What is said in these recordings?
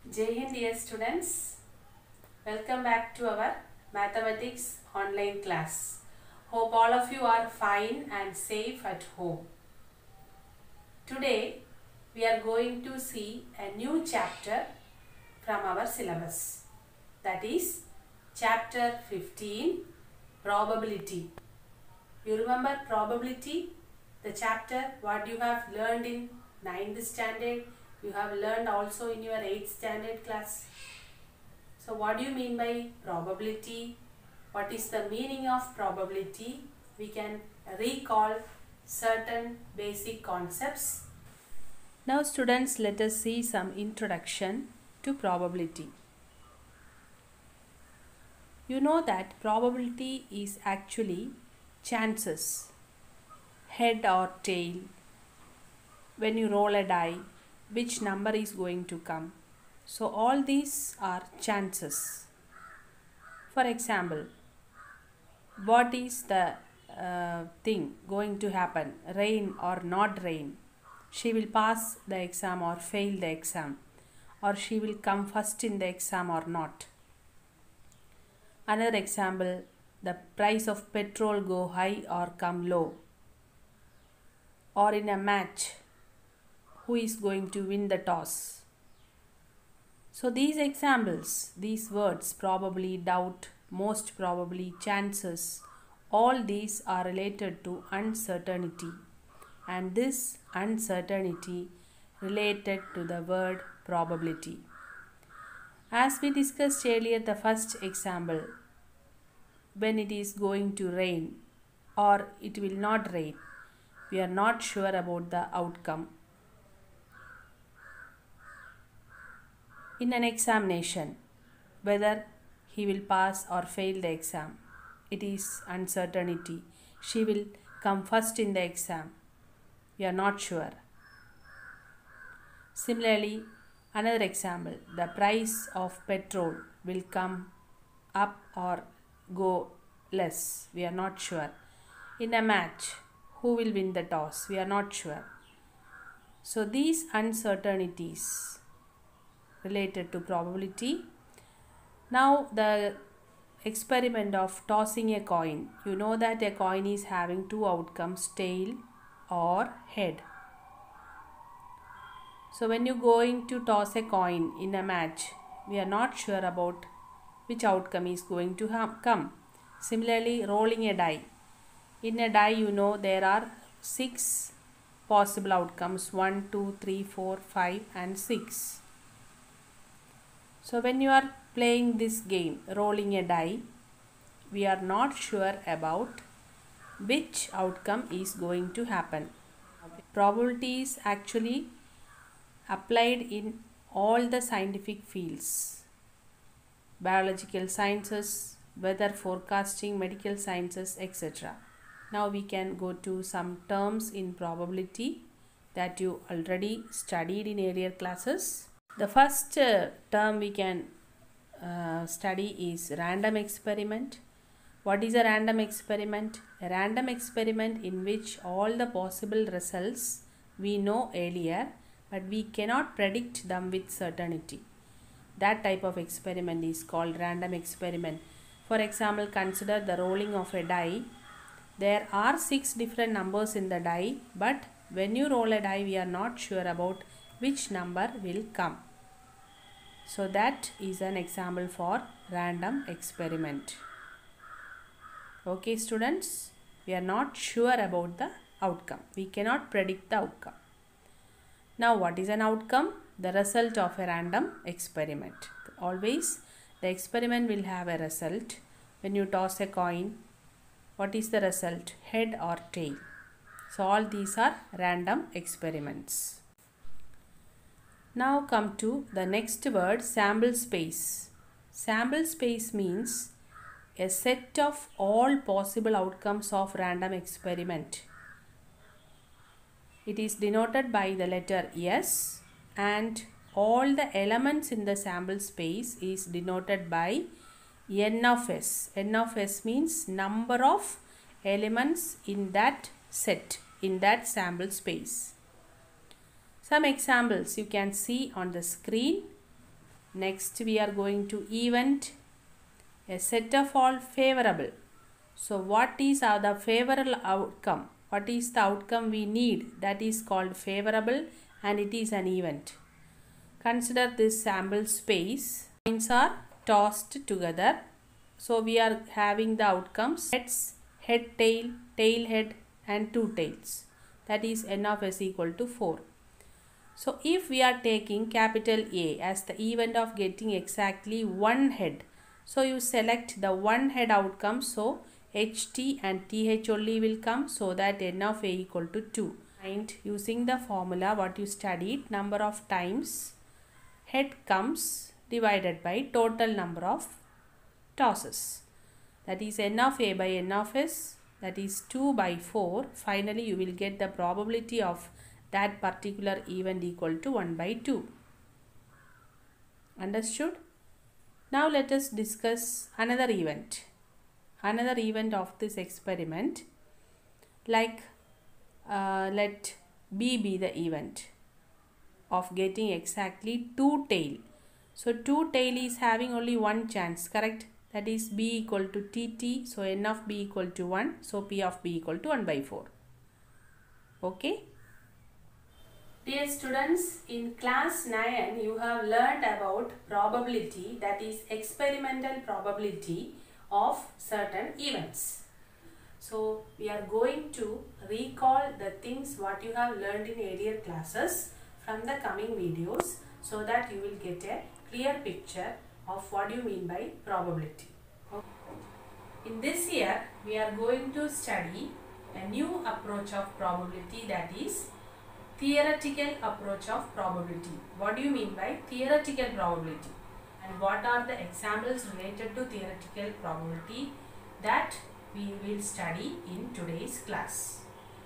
Jai Hind, dear students. Welcome back to our mathematics online class. Hope all of you are fine and safe at home. Today we are going to see a new chapter from our syllabus. That is chapter 15, probability. You remember probability? The chapter what you have learned in 9th standard, you have learned also in your 8th standard class. So what do you mean by probability? What is the meaning of probability? We can recall certain basic concepts. Now students, let us see some introduction to probability. You know that probability is actually chances, head or tail. When you roll a die, which number is going to come? So all these are chances. For example, what is the thing going to happen? Rain or not rain? She will pass the exam or fail the exam, or she will come first in the exam or not. Another example, the price of petrol go high or come low. Or in a match, who is going to win the toss? So these examples, these words, probably, doubt, most probably, chances, all these are related to uncertainty, and this uncertainty related to the word probability. As we discussed earlier, the first example, when it is going to rain or it will not rain, we are not sure about the outcome. In an examination, whether he will pass or fail the exam, it is uncertainty. She will come first in the exam. We are not sure. Similarly, another example, the price of petrol will come up or go less. We are not sure. In a match, who will win the toss? We are not sure. So these uncertainties related to probability. Now the experiment of tossing a coin. You know that a coin is having two outcomes, tail or head. So when you going to toss a coin in a match, we are not sure about which outcome is going to come. Similarly, rolling a die. In a die, you know there are 6 possible outcomes, 1, 2, 3, 4, 5 and 6. So when you are playing this game, rolling a die, we are not sure about which outcome is going to happen. Probability is actually applied in all the scientific fields, biological sciences, weather forecasting, medical sciences, etc. Now we can go to some terms in probability that you already studied in earlier classes. The first term we can study is random experiment. What is a random experiment? A random experiment in which all the possible results we know earlier, but we cannot predict them with certainty. That type of experiment is called random experiment. For example, consider the rolling of a die. There are 6 different numbers in the die, but when you roll a die, we are not sure about which number will come. So that is an example for random experiment. Okay students, we are not sure about the outcome. We cannot predict the outcome. Now what is an outcome? The result of a random experiment. Always the experiment will have a result. When you toss a coin, what is the result? Head or tail? So all these are random experiments. Now come to the next word, sample space. Sample space means a set of all possible outcomes of random experiment. It is denoted by the letter S, and all the elements in the sample space is denoted by N of S. N of S means number of elements in that set, in that sample space. Some examples you can see on the screen. Next we are going to event, a set of all favorable. So what is the favorable outcome? What is the outcome we need? That is called favorable and it is an event. Consider this sample space. Coins are tossed together. So we are having the outcomes heads, head, tail, tail, head and two tails. That is n of s equal to 4. So if we are taking capital A as the event of getting exactly one head, so you select the one head outcome, so HT and TH only will come, so that n of A equal to 2. And using the formula what you studied, number of times head comes divided by total number of tosses. That is n of A by n of S, that is 2 by 4. Finally you will get the probability of that particular event equal to 1 by 2. Understood? Now let us discuss another event. Another event of this experiment, like let B be the event of getting exactly 2 tail. So 2 tail is having only one chance, correct? That is B equal to TT. So n of B equal to 1. So P of B equal to 1 by 4. Okay. Dear students, in class 9 you have learned about probability, that is experimental probability of certain events. So we are going to recall the things what you have learned in earlier classes from the coming videos, so that you will get a clear picture of what you mean by probability. In this year we are going to study a new approach of probability, that is theoretical approach of probability. What do you mean by theoretical probability? And what are the examples related to theoretical probability that we will study in today's class.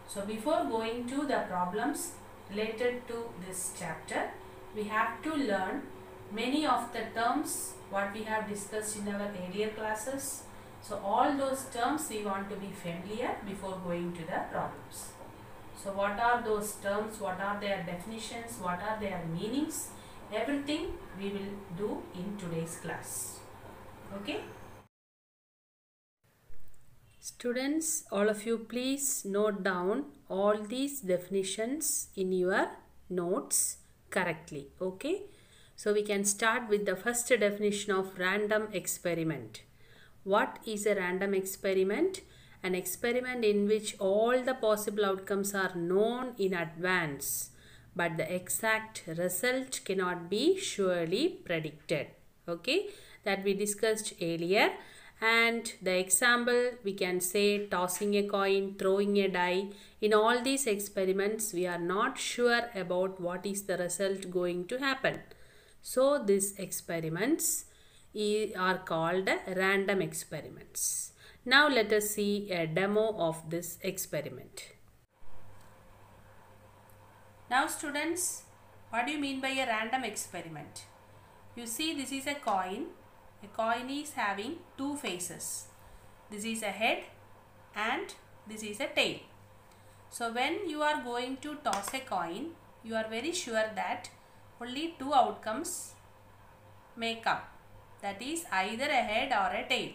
So before going to the problems related to this chapter, we have to learn many of the terms what we have discussed in our earlier classes. So all those terms we want to be familiar before going to the problems. So what are those terms, what are their definitions, what are their meanings, everything we will do in today's class. Okay. Students, all of you please note down all these definitions in your notes correctly. Okay. So we can start with the first definition of random experiment. What is a random experiment? An experiment in which all the possible outcomes are known in advance, but the exact result cannot be surely predicted. Okay, that we discussed earlier. And the example we can say tossing a coin, throwing a die. In all these experiments we are not sure about what is the result going to happen. So these experiments are called random experiments. Now let us see a demo of this experiment. Now students, what do you mean by a random experiment? You see, this is a coin. A coin is having two faces. This is a head and this is a tail. So when you are going to toss a coin, you are very sure that only two outcomes may come. That is either a head or a tail.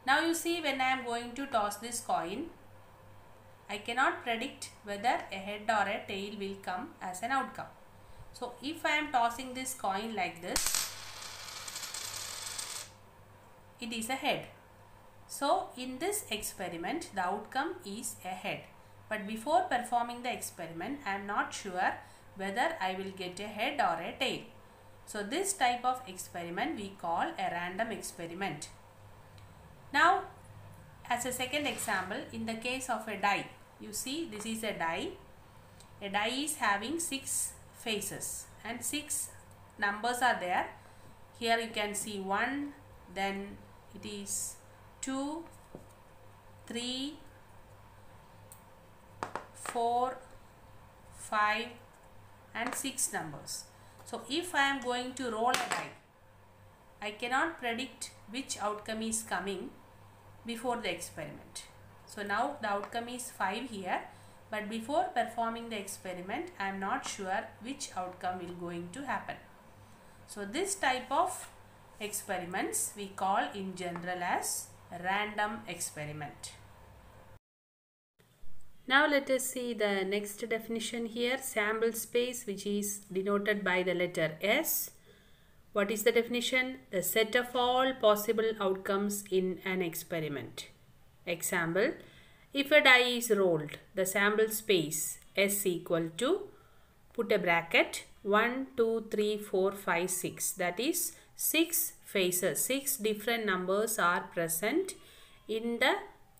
Now you see, when I am going to toss this coin, I cannot predict whether a head or a tail will come as an outcome. So if I am tossing this coin like this, it is a head. So in this experiment, the outcome is a head. But before performing the experiment, I am not sure whether I will get a head or a tail. So this type of experiment we call a random experiment. Now, as a second example, in the case of a die, you see, this is a die. A die is having 6 faces and 6 numbers are there. Here you can see 1, then it is 2, 3, 4, 5 and 6 numbers. So if I am going to roll a die, I cannot predict which outcome is coming before the experiment. So now the outcome is 5 here, but before performing the experiment I am not sure which outcome will going to happen. So this type of experiments we call in general as random experiment. Now let us see the next definition here, sample space, which is denoted by the letter S. What is the definition? The set of all possible outcomes in an experiment. Example, if a die is rolled, the sample space S equal to, put a bracket, 1, 2, 3, 4, 5, 6. That is 6 faces, 6 different numbers are present in the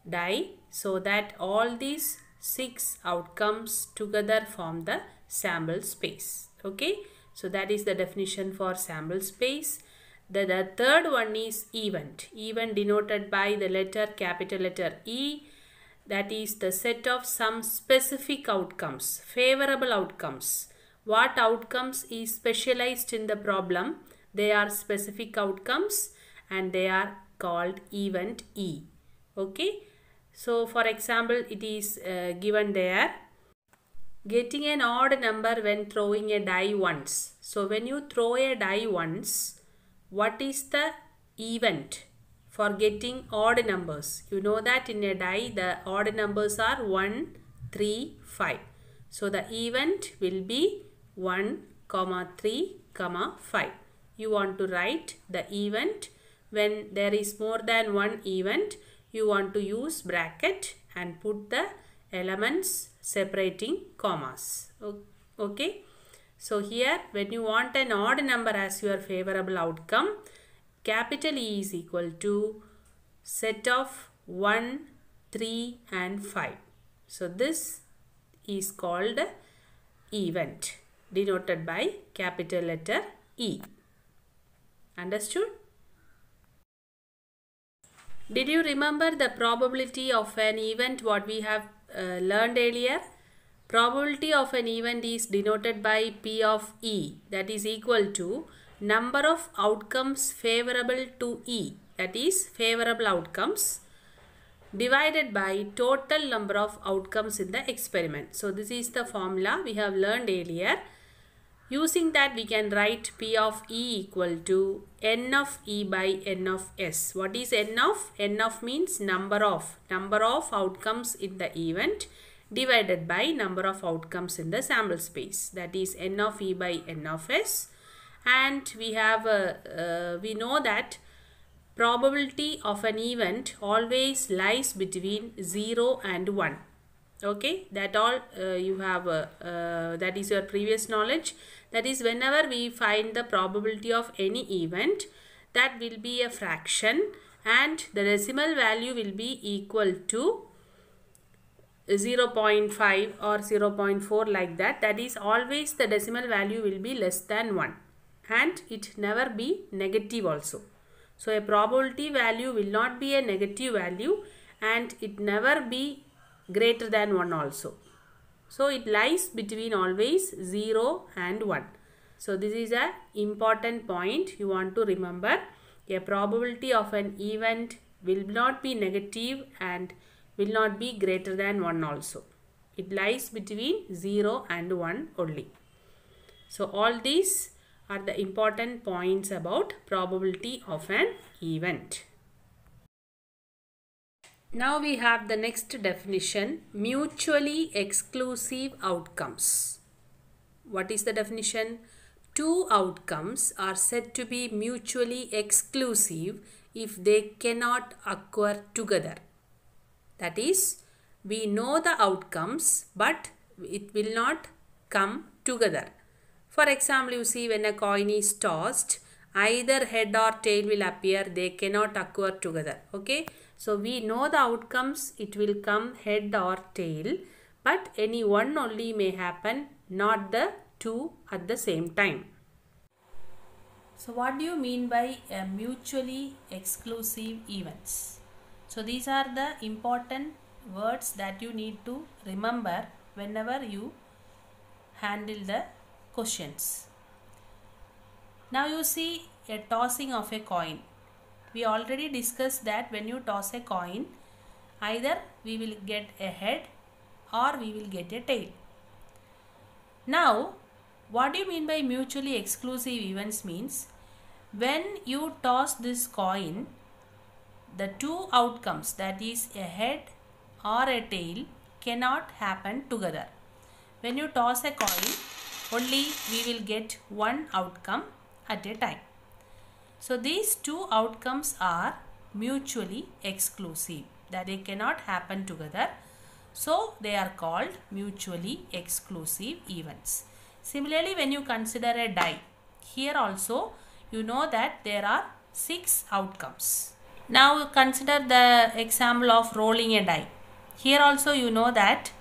die, so that all these 6 outcomes together form the sample space. Okay, so that is the definition for sample space. The third one is event. Event denoted by the capital letter E. That is the set of some specific outcomes, favorable outcomes. What outcomes is specialized in the problem? They are specific outcomes and they are called event E. Okay. So for example, it is given there, getting an odd number when throwing a die once. So when you throw a die once, what is the event for getting odd numbers? You know that in a die the odd numbers are 1, 3, 5. So the event will be 1, 3, 5. You want to write the event. When there is more than one event, you want to use bracket and put the elements separating commas. Okay. So here when you want an odd number as your favorable outcome, capital E is equal to set of 1, 3 and 5. So this is called event denoted by capital letter E. Understood? Did you remember the probability of an event what we have learned earlier? Probability of an event is denoted by P of E, that is equal to number of outcomes favorable to E, that is favorable outcomes, divided by total number of outcomes in the experiment. So this is the formula we have learned earlier. Using that we can write P of E equal to N of E by N of S. What is N of? N of means number of outcomes in the event divided by number of outcomes in the sample space. That is N of E by N of S. And we have we know that probability of an event always lies between 0 and 1. Okay, that all you have that is your previous knowledge. That is, whenever we find the probability of any event, that will be a fraction and the decimal value will be equal to 0.5 or 0.4 like that. That is, always the decimal value will be less than 1 and it never be negative also. So a probability value will not be a negative value and it never be greater than 1 also. So it lies between always 0 and 1. So this is an important point you want to remember. A probability of an event will not be negative and will not be greater than 1 also. It lies between 0 and 1 only. So all these are the important points about probability of an event. Now we have the next definition, mutually exclusive outcomes. What is the definition? Two outcomes are said to be mutually exclusive if they cannot occur together. That is, we know the outcomes but it will not come together. For example, you see when a coin is tossed, either head or tail will appear, they cannot occur together. Okay. So we know the outcomes, it will come head or tail, but any one only may happen, not the two at the same time. So what do you mean by mutually exclusive events? So these are the important words that you need to remember whenever you handle the questions. Now you see a tossing of a coin. We already discussed that when you toss a coin, either we will get a head or we will get a tail. Now, What do you mean by mutually exclusive events? Means when you toss this coin, the two outcomes, that is a head or a tail, cannot happen together. When you toss a coin, only we will get one outcome at a time. So these two outcomes are mutually exclusive, that they cannot happen together. So they are called mutually exclusive events. Similarly, when you consider a die, here also you know that there are 6 outcomes. Now consider the example of rolling a die. Here also you know that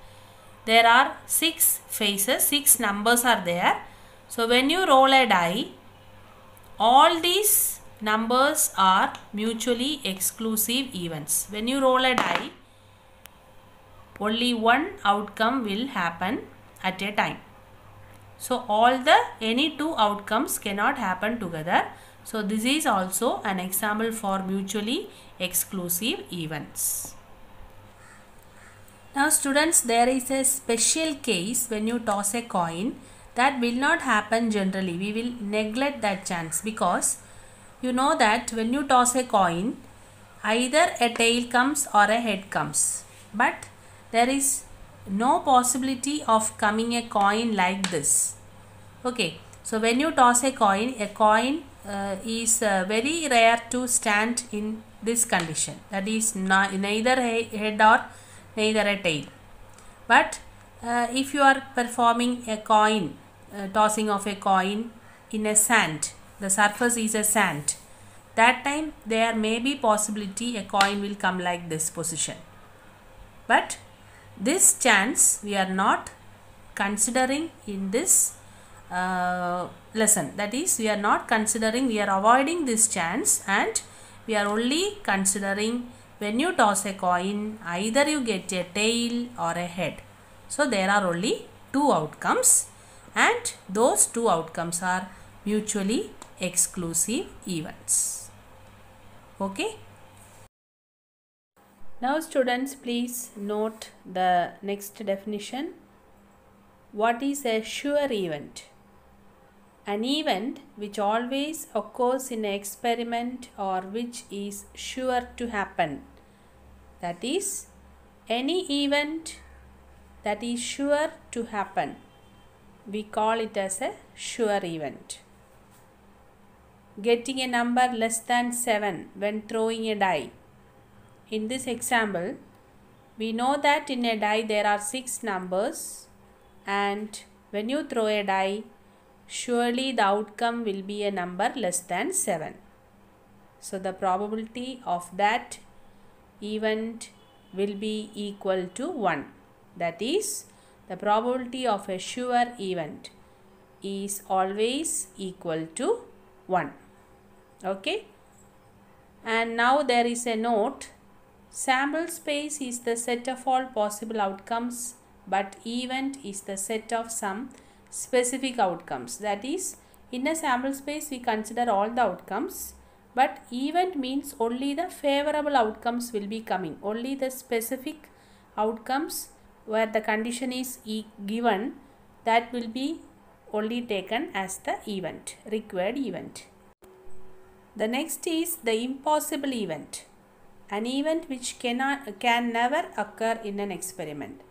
there are 6 faces, 6 numbers are there. So when you roll a die, all these numbers are mutually exclusive events. When you roll a die, only one outcome will happen at a time. So any two outcomes cannot happen together. So this is also an example for mutually exclusive events. Now students, there is a special case when you toss a coin that will not happen generally. We will neglect that chance because you know that when you toss a coin, either a tail comes or a head comes. But there is no possibility of coming a coin like this. Okay, so when you toss a coin is very rare to stand in this condition. That is neither a head or neither a tail. But if you are performing a coin, tossing of a coin in a sand, the surface is a sand, that time there may be possibility a coin will come like this position. But this chance we are not considering in this lesson. That is, we are not considering, we are avoiding this chance, and we are only considering when you toss a coin, either you get a tail or a head. So there are only two outcomes, and those two outcomes are mutually exclusive events. Okay. Now students, please note the next definition. What is a sure event? An event which always occurs in an experiment or which is sure to happen. That is, any event that is sure to happen, we call it as a sure event. Getting a number less than 7 when throwing a die. In this example, we know that in a die there are 6 numbers, and when you throw a die, surely the outcome will be a number less than 7. So the probability of that event will be equal to 1. That is, the probability of a sure event is always equal to 1. Okay. And now there is a note. Sample space is the set of all possible outcomes, but event is the set of some specific outcomes. That is, in a sample space we consider all the outcomes, but event means only the favorable outcomes will be coming. Only the specific outcomes where the condition is given, that will be only taken as the event, required event. The next is the impossible event. An event which can never occur in an experiment.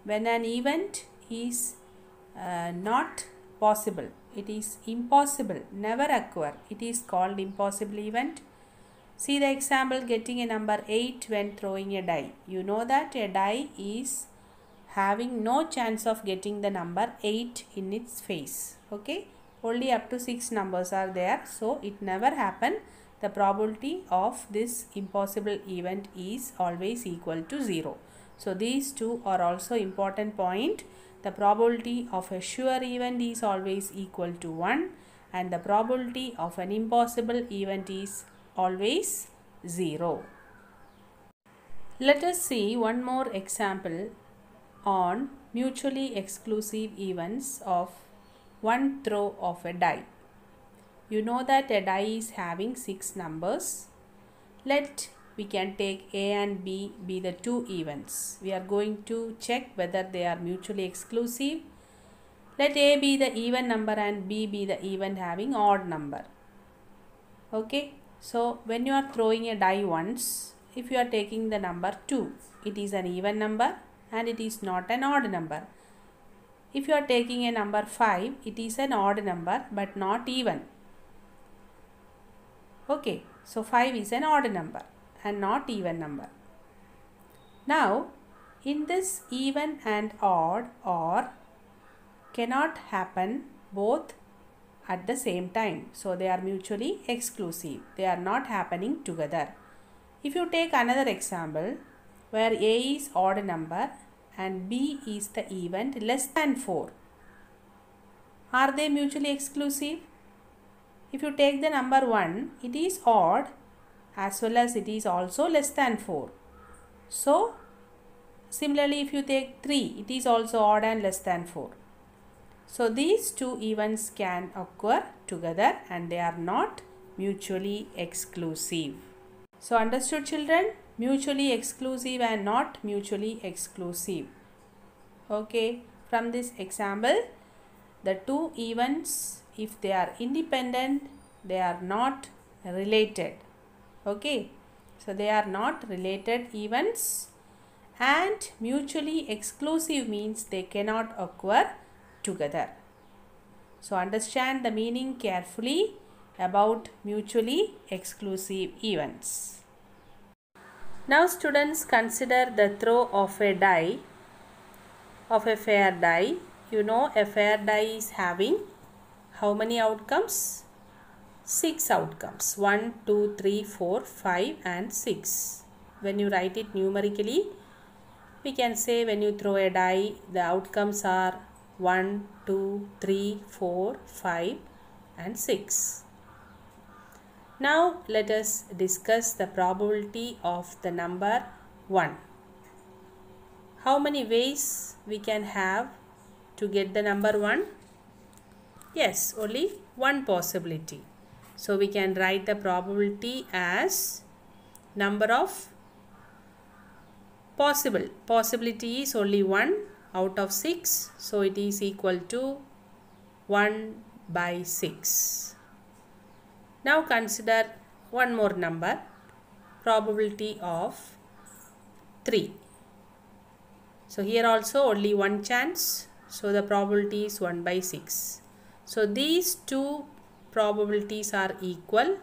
When an event is not possible, it is impossible, never occur, it is called impossible event. See the example, getting a number 8 when throwing a die. You know that a die is having no chance of getting the number 8 in its face. Okay, only up to 6 numbers are there, so it never happen. The probability of this impossible event is always equal to 0. So these two are also important point. The probability of a sure event is always equal to 1, and the probability of an impossible event is always 0. Let us see one more example on mutually exclusive events of one throw of a die. You know that a die is having 6 numbers. We can take A and B be the two events. We are going to check whether they are mutually exclusive. Let A be the even number and B be the event having odd number. Okay, so when you are throwing a die once, if you are taking the number 2, it is an even number and it is not an odd number. If you are taking a number 5, it is an odd number but not even. Okay, so 5 is an odd number and not even number. Now, in this even and odd or cannot happen both at the same time. So, they are mutually exclusive. They are not happening together. If you take another example where A is odd number and B is the event less than 4. Are they mutually exclusive? If you take the number 1, it is odd as well as it is also less than 4. So, similarly if you take 3, it is also odd and less than 4. So, these two events can occur together and they are not mutually exclusive. So, understood children? Mutually exclusive and not mutually exclusive. Okay, from this example, the two events, if they are independent, they are not related. Okay, so they are not related events, and mutually exclusive means they cannot occur together. So understand the meaning carefully about mutually exclusive events. Now students, consider the throw of a die, of a fair die. You know a fair die is having how many outcomes? 6 outcomes. 1, 2, 3, 4, 5 and 6. When you write it numerically, we can say when you throw a die, the outcomes are 1, 2, 3, 4, 5 and 6. Now let us discuss the probability of the number 1. How many ways we can have to get the number 1? Yes, only one possibility. So we can write the probability as number of possible. Possibility is only 1 out of 6. So it is equal to 1 by 6. Now consider one more number, probability of 3. So here also only one chance. So the probability is 1 by 6. So these two probabilities are equal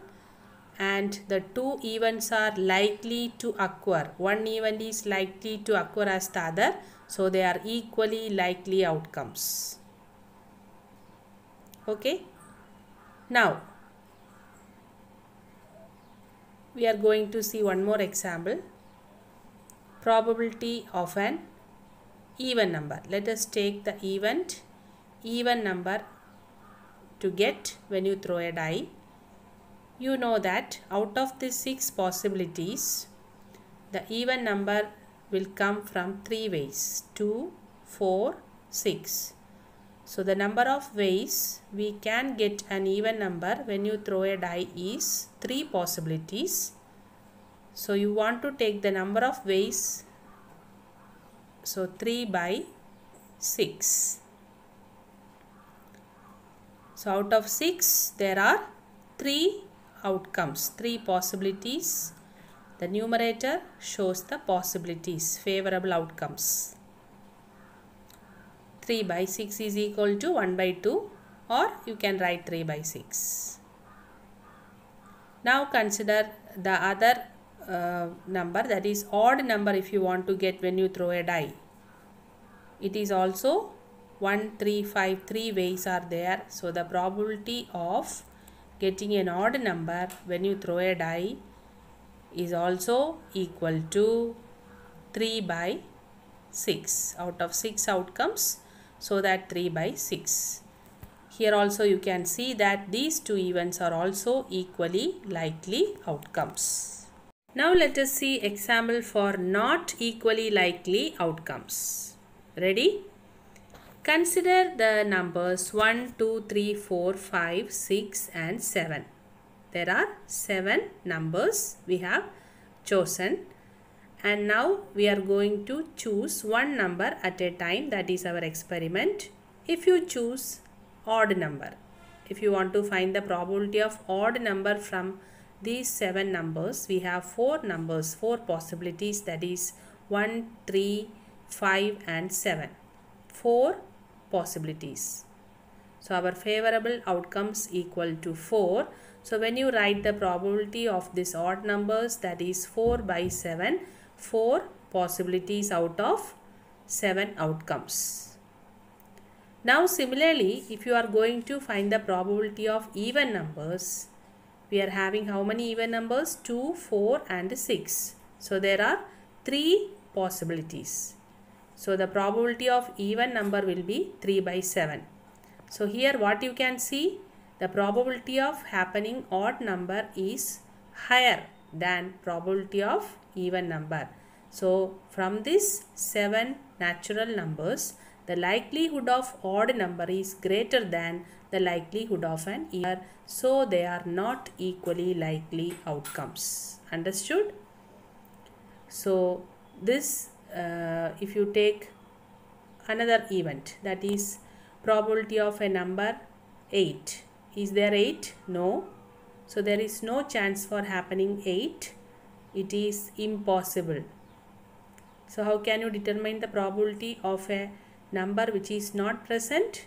and the two events are likely to occur. One event is likely to occur as the other. So they are equally likely outcomes. Okay. Now we are going to see one more example. Probability of an even number. Let us take the even number to get when you throw a die. You know that out of the 6 possibilities, the even number will come from 3 ways. 2, 4, 6. So the number of ways we can get an even number when you throw a die is 3 possibilities. So you want to take the number of ways. So 3 by 6. So out of 6 there are 3 outcomes, 3 possibilities. The numerator shows the possibilities, favorable outcomes. 3 by 6 is equal to 1 by 2, or you can write 3 by 6. Now consider the other number, that is odd number if you want to get when you throw a die. It is also 1, 3, 5, 3 ways are there. So the probability of getting an odd number when you throw a die is also equal to 3 by 6 out of 6 outcomes. So that 3 by 6. Here also you can see that these two events are also equally likely outcomes. Now let us see example for not equally likely outcomes. Ready? Consider the numbers 1, 2, 3, 4, 5, 6 and 7. There are 7 numbers we have chosen. And now we are going to choose one number at a time. That is our experiment. If you choose odd number, if you want to find the probability of odd number from these 7 numbers, we have 4 numbers, 4 possibilities, that is 1, 3, 5 and 7. 4 possibilities. So our favorable outcomes equal to 4. So when you write the probability of this odd numbers, that is 4 by 7, 4 possibilities out of 7 outcomes. Now similarly, if you are going to find the probability of even numbers, we are having how many even numbers? 2, 4 and 6. So there are 3 possibilities. So the probability of even number will be 3 by 7. So here what you can see, the probability of happening odd number is higher than probability of even number. So from this 7 natural numbers, the likelihood of odd number is greater than the likelihood of an even. So they are not equally likely outcomes. Understood? So this if you take another event, that is probability of a number 8. Is there 8? No. So there is no chance for happening 8. It is impossible. So how can you determine the probability of a number which is not present?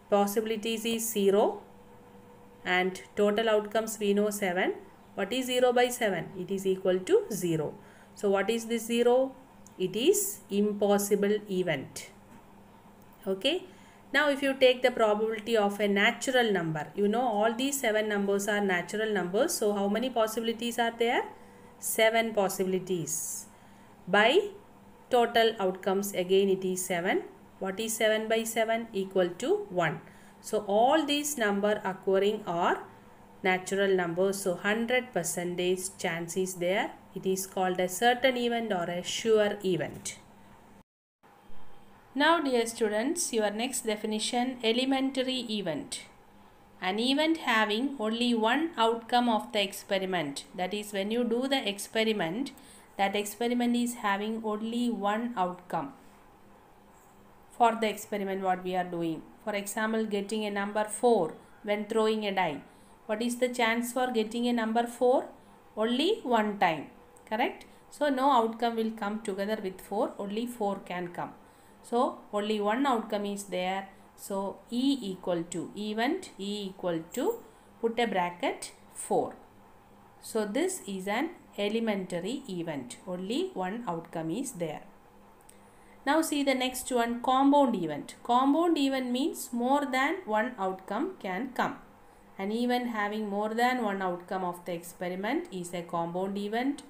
Possibilities is 0 and total outcomes we know 7. What is 0 by 7? It is equal to 0. So what is this 0? It is impossible event. Okay. Now if you take the probability of a natural number, you know all these 7 numbers are natural numbers. So how many possibilities are there? 7 possibilities. By total outcomes, again it is 7. What is 7 by 7? Equal to 1. So all these numbers occurring are natural numbers. So 100% chance is there. It is called a certain event or a sure event. Now dear students, your next definition, elementary event. An event having only one outcome of the experiment. That is, when you do the experiment, that experiment is having only one outcome for the experiment what we are doing. For example, getting a number 4 when throwing a die. What is the chance for getting a number 4? Only one time. Correct? So no outcome will come together with 4. Only 4 can come. So only one outcome is there. So E equal to event, E equal to, put a bracket, 4. So this is an elementary event. Only one outcome is there. Now see the next one, compound event. Compound event means more than one outcome can come. An event having more than one outcome of the experiment is a compound event.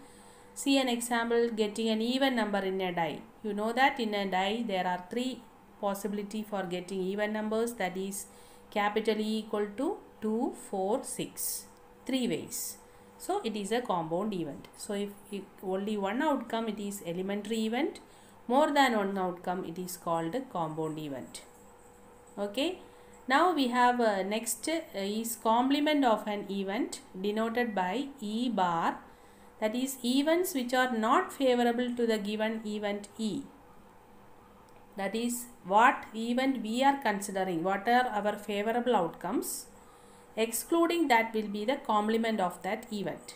See an example, getting an even number in a die. You know that in a die there are 3 possibility for getting even numbers, that is capital E equal to 2, 4, 6. 3 ways. So it is a compound event. So if only one outcome, it is elementary event. More than one outcome, it is called a compound event. Okay. Now we have next is complement of an event denoted by E bar. That is events which are not favorable to the given event E. That is what event we are considering, what are our favorable outcomes. Excluding that will be the complement of that event.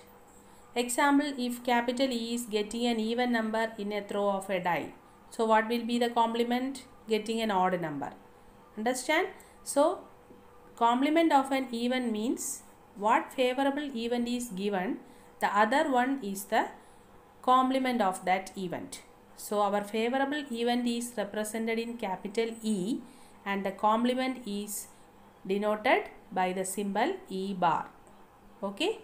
Example, if capital E is getting an even number in a throw of a die. So what will be the complement? Getting an odd number. Understand? So complement of an event means what favorable event is given, the other one is the complement of that event. So our favorable event is represented in capital E and the complement is denoted by the symbol E bar. Okay.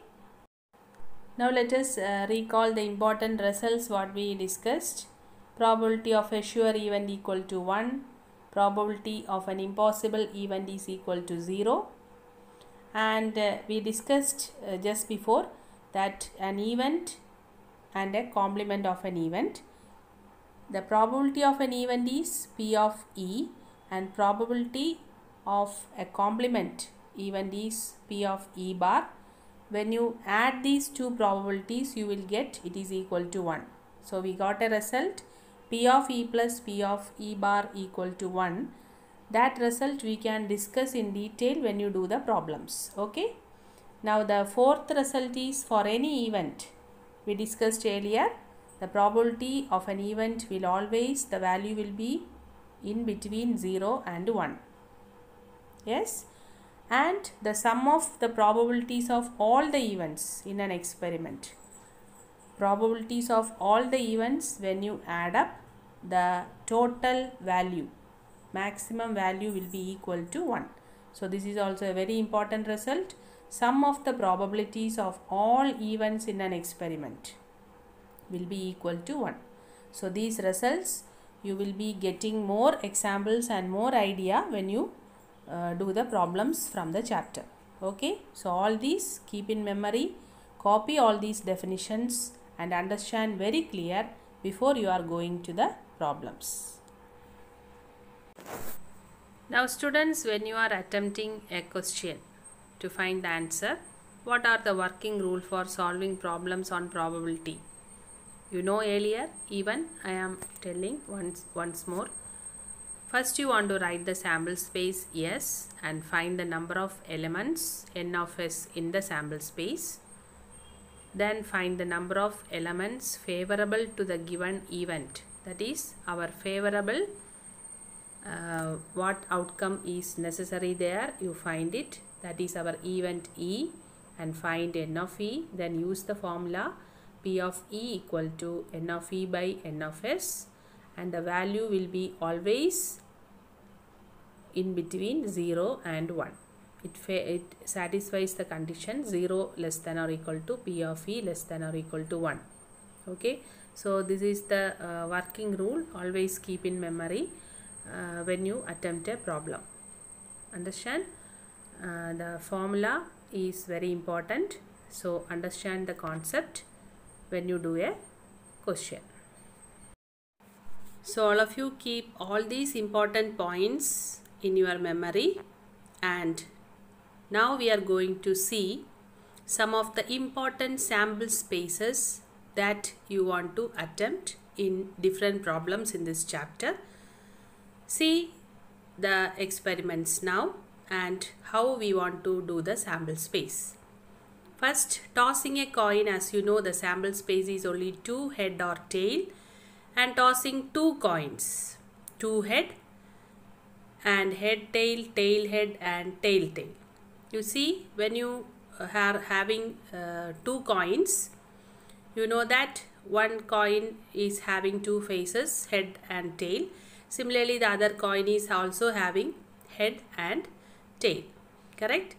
Now let us recall the important results what we discussed. Probability of a sure event equal to 1. Probability of an impossible event is equal to 0. And we discussed just before that an event and a complement of an event. The probability of an event is P of E and probability of a complement event is P of E bar. When you add these two probabilities, you will get it is equal to 1. So we got a result P of E plus P of E bar equal to 1. That result we can discuss in detail when you do the problems. Okay. Now the fourth result is for any event. We discussed earlier, the probability of an event will always, the value will be in between 0 and 1. Yes. And the sum of the probabilities of all the events in an experiment. Probabilities of all the events, when you add up, the total value, maximum value will be equal to 1. So this is also a very important result. Sum of the probabilities of all events in an experiment will be equal to 1. So these results, you will be getting more examples and more idea when you do the problems from the chapter. Okay. So all these keep in memory, copy all these definitions and understand very clear before you are going to the problems. Now students, when you are attempting a question to find the answer, what are the working rule for solving problems on probability? You know earlier, even I am telling once more. First you want to write the sample space S and find the number of elements n of S in the sample space. Then find the number of elements favorable to the given event. That is our favorable, what outcome is necessary there, you find it. That is our event E, and find n of E. Then use the formula P of E equal to n of E by n of S, and the value will be always in between 0 and 1. It satisfies the condition 0 less than or equal to P of E less than or equal to 1. Okay. So this is the working rule. Always keep in memory when you attempt a problem. Understand? The formula is very important. So understand the concept when you do a question. So all of you keep all these important points in your memory, and now we are going to see some of the important sample spaces that you want to attempt in different problems in this chapter. See the experiments now and how we want to do the sample space. First, tossing a coin. As you know, the sample space is only 2 head or tail, and tossing 2 coins, 2 head and head tail, tail head and tail tail. You see, when you are having 2 coins, you know that one coin is having 2 faces, head and tail. Similarly, the other coin is also having head and tail. Correct?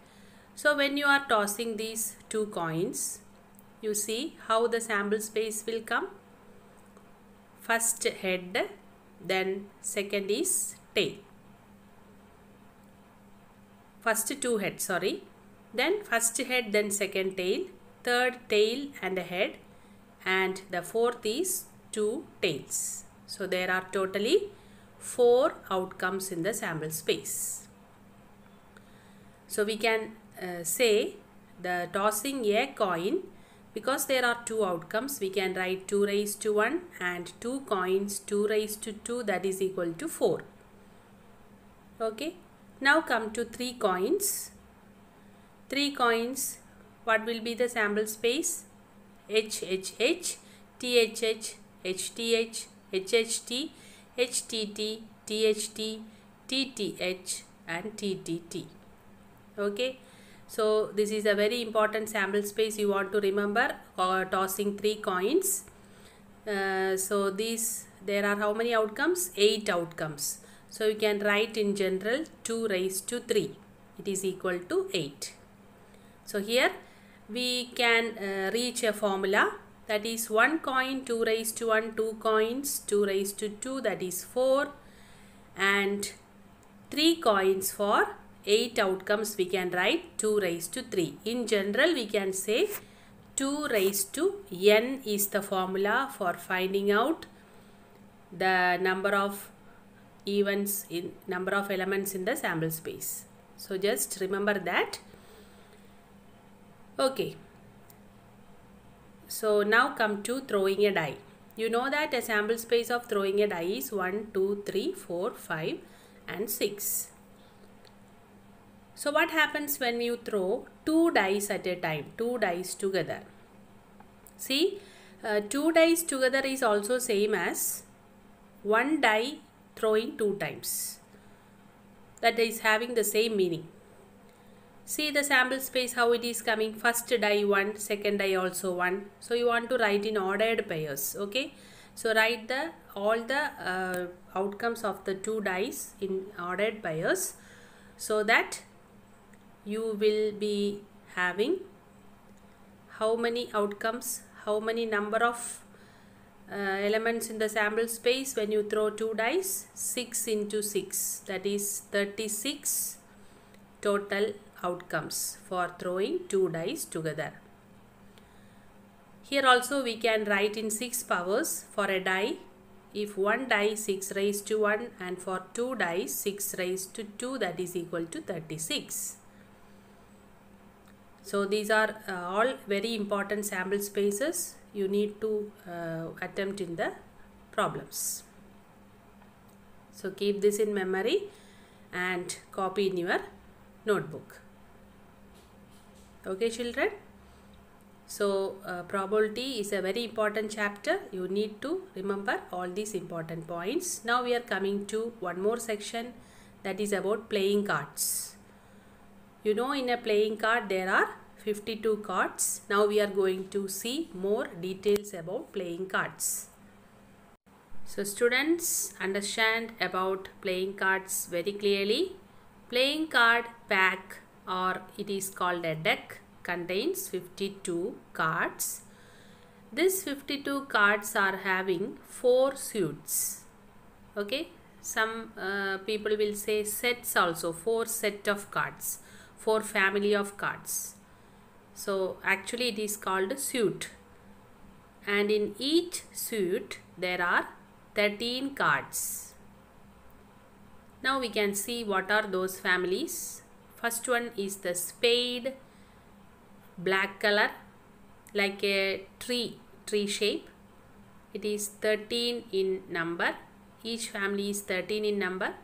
So when you are tossing these 2 coins, you see how the sample space will come. First head, then second is tail. First 2 heads, sorry. Then first head, then second tail, third tail and a head, and the fourth is 2 tails. So there are totally 4 outcomes in the sample space. So we can say the tossing a coin, because there are 2 outcomes, we can write 2 raised to 1 and 2 coins 2 raised to 2, that is equal to 4. Okay. Now come to 3 coins. 3 coins, what will be the sample space? H, H, H, T, H, H, H, T, H, H, H, T, H, T, T, T, H, T, T, T, H and T, T, T. Okay. So this is a very important sample space you want to remember, tossing 3 coins. So there are how many outcomes? 8 outcomes. So you can write in general 2 raised to 3. It is equal to 8. So here we can reach a formula, that is 1 coin 2 raised to 1, 2 coins 2 raised to 2, that is 4, and 3 coins for 8 outcomes we can write 2 raised to 3. In general we can say 2 raised to n is the formula for finding out the number of events in number of elements in the sample space. So just remember that. Okay. So now come to throwing a die. You know that a sample space of throwing a die is 1, 2, 3, 4, 5 and 6. So what happens when you throw two dice at a time, two dice together? See, two dice together is also same as one die throwing two times. That is having the same meaning. See the sample space how it is coming. First die 1, second die also 1. So you want to write in ordered pairs. Okay. So write all the outcomes of the two dice in ordered pairs, so that you will be having how many outcomes, how many number of elements in the sample space when you throw two dice. 6 into 6, that is 36 total outcomes for throwing two dice together. Here also we can write in 6 powers for a die. If one die 6 raised to 1 and for two dice 6 raised to 2, that is equal to 36. So these are all very important sample spaces you need to attempt in the problems. So keep this in memory and copy in your notebook. Okay children, so probability is a very important chapter. You need to remember all these important points. Now we are coming to one more section, that is about playing cards. You know, in a playing card there are 52 cards. Now we are going to see more details about playing cards. So students, understand about playing cards very clearly. Playing card pack, or it is called a deck, contains 52 cards. These 52 cards are having 4 suits. Okay, some people will say sets also, 4 set of cards, 4 family of cards. So actually it is called a suit, and in each suit there are 13 cards. Now we can see what are those families. First one is the spade, black color, like a tree shape. It is 13 in number. Each family is 13 in number.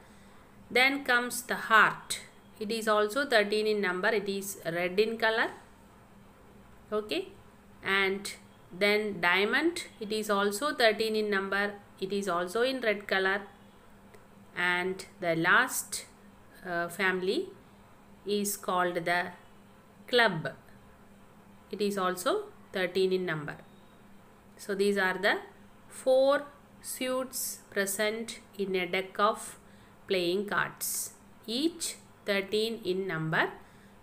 Then comes the heart. It is also 13 in number. It is red in color. Okay. And then diamond. It is also 13 in number. It is also in red color. And the last family is called the club. It is also 13 in number. So these are the 4 suits present in a deck of playing cards, each 13 in number.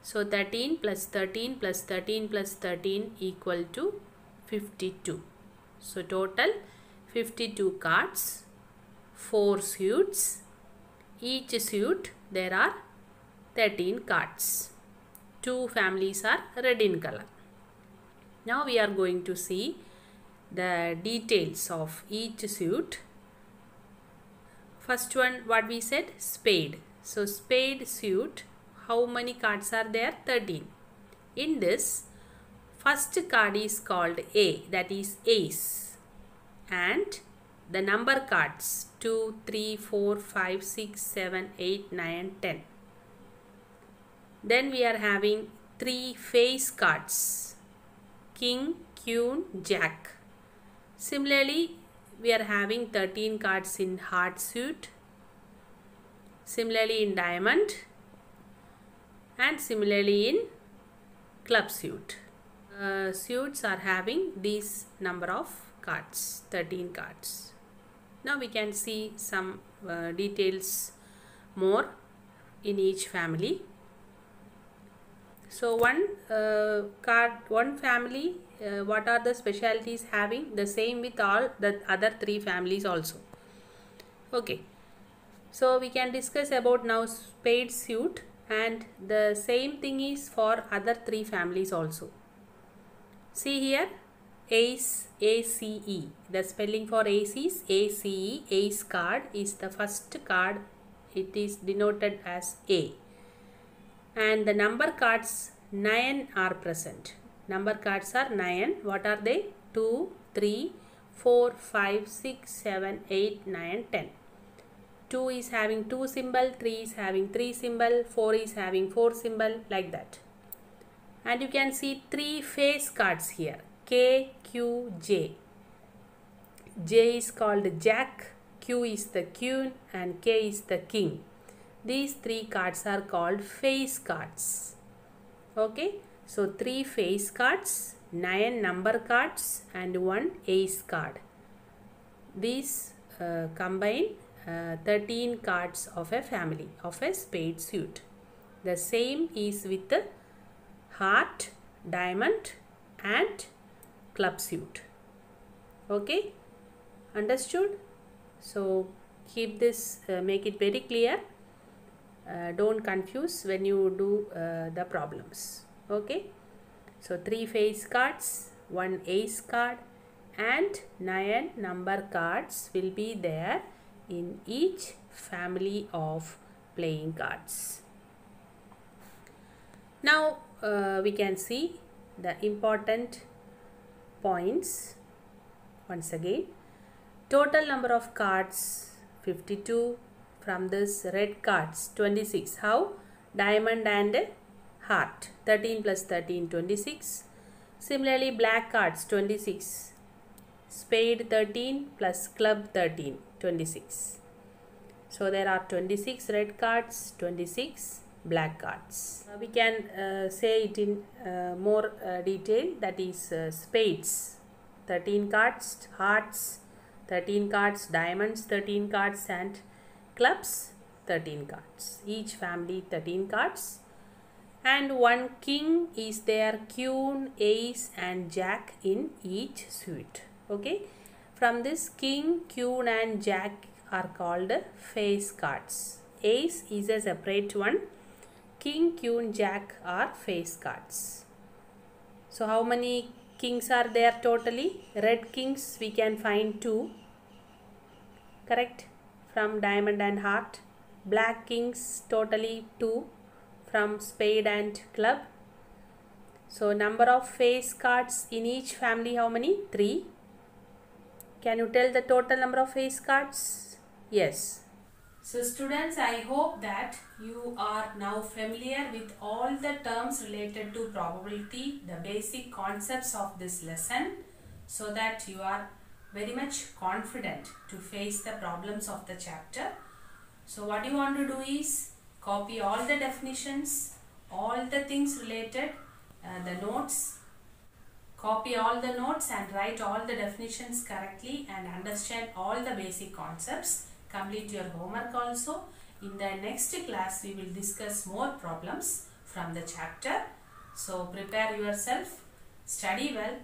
So 13 plus 13 plus 13 plus 13 equal to 52. So total 52 cards, 4 suits. Each suit there are 13 cards. 2 families are red in color. Now we are going to see the details of each suit. First one, what we said, spade. So spade suit, how many cards are there? 13. In this, first card is called A, that is ace, and the number cards 2, 3, 4, 5, 6, 7, 8, 9, 10. Then we are having 3 face cards, king, queen, jack. Similarly, we are having 13 cards in heart suit, similarly in diamond, and similarly in club suit. Suits are having these number of cards, 13 cards. Now we can see some details more in each family. So one family, what are the specialties having? The same with all the other 3 families also. Okay. So we can discuss about now spade suit, and the same thing is for other 3 families also. See here, ace, A-C-E. The spelling for ace is A-C-E. Ace card is the first card. It is denoted as A. And the number cards 9 are present. Number cards are 9. What are they? 2, 3, 4, 5, 6, 7, 8, 9, 10. 2 is having 2 symbol, 3 is having 3 symbol, 4 is having 4 symbol, like that. And you can see 3 face cards here, K, Q, J. J is called Jack, Q is the Queen, and K is the King. These 3 cards are called face cards. Okay, so 3 face cards, 9 number cards, and 1 ace card. These combine 13 cards of a family, of a spade suit. The same is with the heart, diamond, and club suit. Okay, understood? So keep this, make it very clear. Don't confuse when you do the problems. Okay, so 3 face cards, 1 ace card, and 9 number cards will be there in each family of playing cards. Now we can see the important points once again. Total number of cards 52. From this, red cards 26. How? Diamond and heart. 13 plus 13, 26. Similarly, black cards 26. Spade 13 plus club 13, 26. So there are 26 red cards, 26 black cards. We can say it in more detail, that is spades 13 cards, hearts 13 cards, diamonds 13 cards, and clubs 13 cards. Each family 13 cards, and 1 king is there, queen, ace, and jack in each suit. Okay, from this, king, queen, and jack are called face cards. Ace is a separate one. King, queen, jack are face cards. So how many kings are there totally? Red kings we can find 2. Correct? From diamond and heart. Black kings totally 2 from spade and club. So number of face cards in each family, how many? 3. Can you tell the total number of face cards? Yes. So students, I hope that you are now familiar with all the terms related to probability, the basic concepts of this lesson, so that you are very much confident to face the problems of the chapter. So what you want to do is copy all the definitions, all the things related, the notes, copy all the notes and write all the definitions correctly and understand all the basic concepts. Complete your homework also. In the next class, we will discuss more problems from the chapter. So prepare yourself, study well,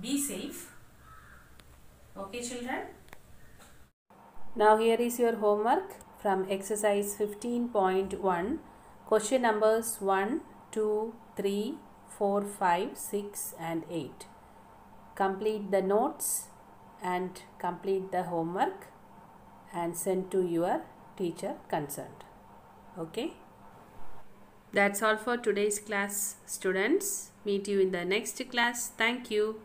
be safe. Okay children? Now here is your homework from exercise 15.1. Question numbers 1, 2, 3, 4, 5, 6 and 8. Complete the notes and complete the homework and send to your teacher concerned. Okay? That's all for today's class, students. Meet you in the next class. Thank you.